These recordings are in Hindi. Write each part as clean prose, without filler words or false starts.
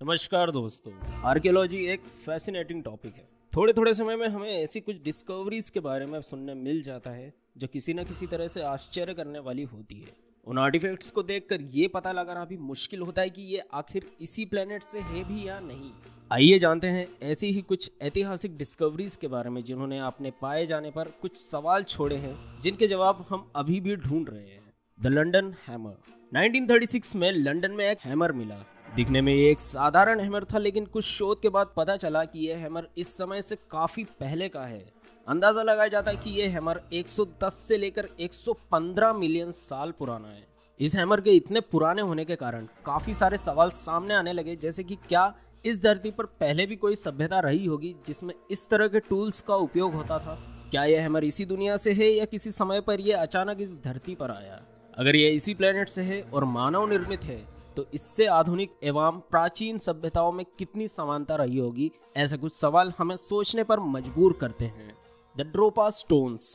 नमस्कार दोस्तों, आर्कियोलॉजी एक फैसिनेटिंग टॉपिक है। थोड़े थोड़े समय में हमें ऐसी कुछ डिस्कवरीज के बारे में सुनने मिल जाता है जो किसी न किसी तरह से आश्चर्य करने वाली होती है। उन आर्टिफैक्ट्स को देखकर ये पता लगाना भी मुश्किल होता है कि ये आखिर इसी प्लेनेट से है भी या नहीं। आइए जानते हैं ऐसी ही कुछ ऐतिहासिक डिस्कवरीज के बारे में जिन्होंने अपने पाए जाने पर कुछ सवाल छोड़े हैं जिनके जवाब हम अभी भी ढूंढ रहे हैं। The London hammer. 1936 में लंदन में एक हैमर मिला। दिखने में ये एक साधारण हैमर था, लेकिन कुछ शोध के बाद पता चला कि यह हैमर इस समय से काफी पहले का है। अंदाजा लगाया जाता है कि यह हैमर 110 से लेकर 115 मिलियन साल पुराना है। इस हैमर के इतने पुराने होने के कारण काफी सारे सवाल सामने आने लगे, जैसे कि क्या इस धरती पर पहले भी कोई सभ्यता रही होगी जिसमें इस तरह के टूल्स का उपयोग होता था। क्या यह हैमर इसी दुनिया से है या किसी समय पर यह अचानक इस धरती पर आया। अगर यह इसी प्लेनेट से है और मानव निर्मित है तो इससे आधुनिक एवं प्राचीन सभ्यताओं में कितनी समानता रही होगी। ऐसे कुछ सवाल हमें सोचने पर मजबूर करते हैं। The ड्रोपा stones.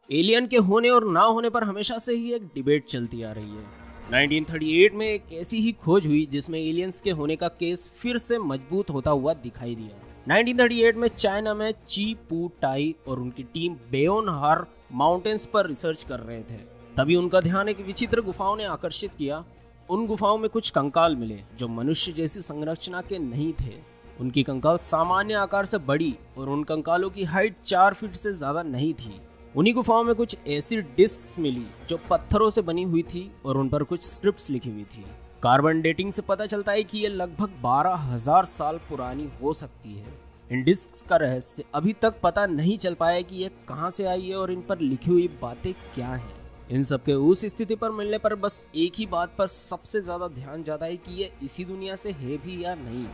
एलियन के होने और ना होने पर हमेशा से ही एक डिबेट चलती आ रही है। 1938 में एक ऐसी ही खोज हुई जिसमें एलियंस के होने का केस फिर से मजबूत होता हुआ दिखाई दिया। 1938 में चाइना में ची पू टाई और उनकी टीम बेओनहार माउंटेन्स पर रिसर्च कर रहे थे। तभी उनका ध्यान एक विचित्र गुफाओं ने आकर्षित किया। उन गुफाओं में कुछ कंकाल मिले जो मनुष्य जैसी संरचना के नहीं थे। उनकी कंकाल सामान्य आकार से बड़ी और उन कंकालों की हाइट 4 फीट से ज्यादा नहीं थी। उन्हीं गुफाओं में कुछ ऐसी डिस्क्स मिली जो पत्थरों से बनी हुई थी और उन पर कुछ स्क्रिप्ट्स लिखी हुई थी। कार्बन डेटिंग से पता चलता है कि ये लगभग 12,000 साल पुरानी हो सकती है। इन डिस्क्स का रहस्य अभी तक पता नहीं चल पाया कि ये कहाँ से आई है और इन पर लिखी हुई बातें क्या हैं। इन सब के उस स्थिति पर मिलने पर बस एक ही बात पर सबसे ज्यादा ध्यान जाता है कि ये इसी दुनिया से है भी या नहीं।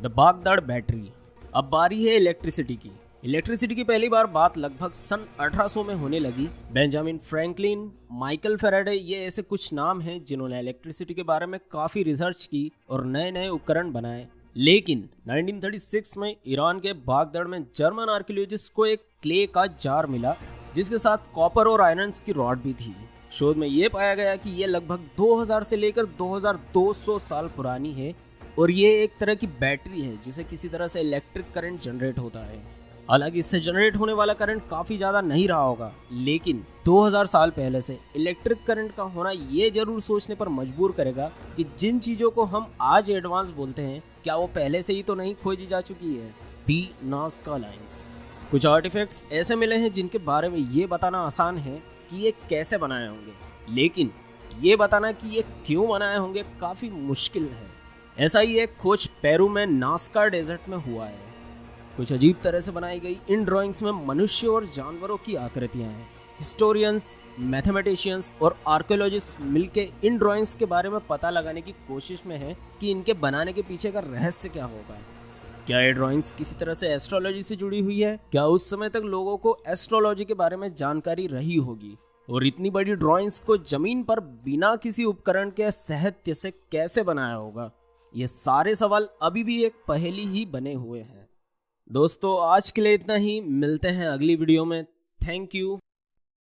The Baghdad battery. अब बारी है इलेक्ट्रिसिटी की। इलेक्ट्रिसिटी की पहली बार बात लगभग सन 1800 में होने लगी। बेंजामिन फ्रैंकलिन, माइकल फैराडे, ये ऐसे कुछ नाम हैं जिन्होंने इलेक्ट्रिसिटी के बारे में काफी रिसर्च की और नए नए उपकरण बनाए। लेकिन 1936 में ईरान के बागदाद में जर्मन आर्कियोलॉजिस्ट को एक क्ले का जार मिला जिसके साथ कॉपर और आयरन्स की रॉड भी थी। शोध में यह पाया गया कि यह लगभग 2000 से लेकर 2200 साल पुरानी है और ये एक तरह की बैटरी है जिसे किसी तरह से इलेक्ट्रिक करंट जनरेट होता है। हालांकि इससे जनरेट होने वाला करंट काफी ज्यादा नहीं रहा होगा, लेकिन 2000 साल पहले से इलेक्ट्रिक करंट का होना ये जरूर सोचने पर मजबूर करेगा कि जिन चीजों को हम आज एडवांस बोलते हैं क्या वो पहले से ही तो नहीं खोजी जा चुकी है। दी नाज़का लाइंस। कुछ आर्टिफैक्ट्स ऐसे मिले हैं जिनके बारे में ये बताना आसान है कि ये कैसे बनाए होंगे, लेकिन ये बताना कि ये क्यों बनाए होंगे काफी मुश्किल है। ऐसा ही एक खोज पेरू में नाज़का डेजर्ट में हुआ है। कुछ अजीब तरह से बनाई गई इन ड्राइंग्स में मनुष्य और जानवरों की आकृतियां हैं। हिस्टोरियंस, मैथमेटिशियंस और आर्कियोलॉजिस्ट मिलकर इन ड्राइंग्स के बारे में पता लगाने की कोशिश में हैं कि इनके बनाने के पीछे का रहस्य क्या होगा। क्या ये ड्राइंग्स किसी तरह से एस्ट्रोलॉजी से जुड़ी हुई है? क्या उस समय तक लोगों को एस्ट्रोलॉजी के बारे में जानकारी रही होगी? और इतनी बड़ी ड्राइंग्स को जमीन पर बिना किसी उपकरण के साहित्य से कैसे बनाया होगा? ये सारे सवाल अभी भी एक पहेली ही बने हुए हैं। दोस्तों, आज के लिए इतना ही। मिलते हैं अगली वीडियो में। Thank you.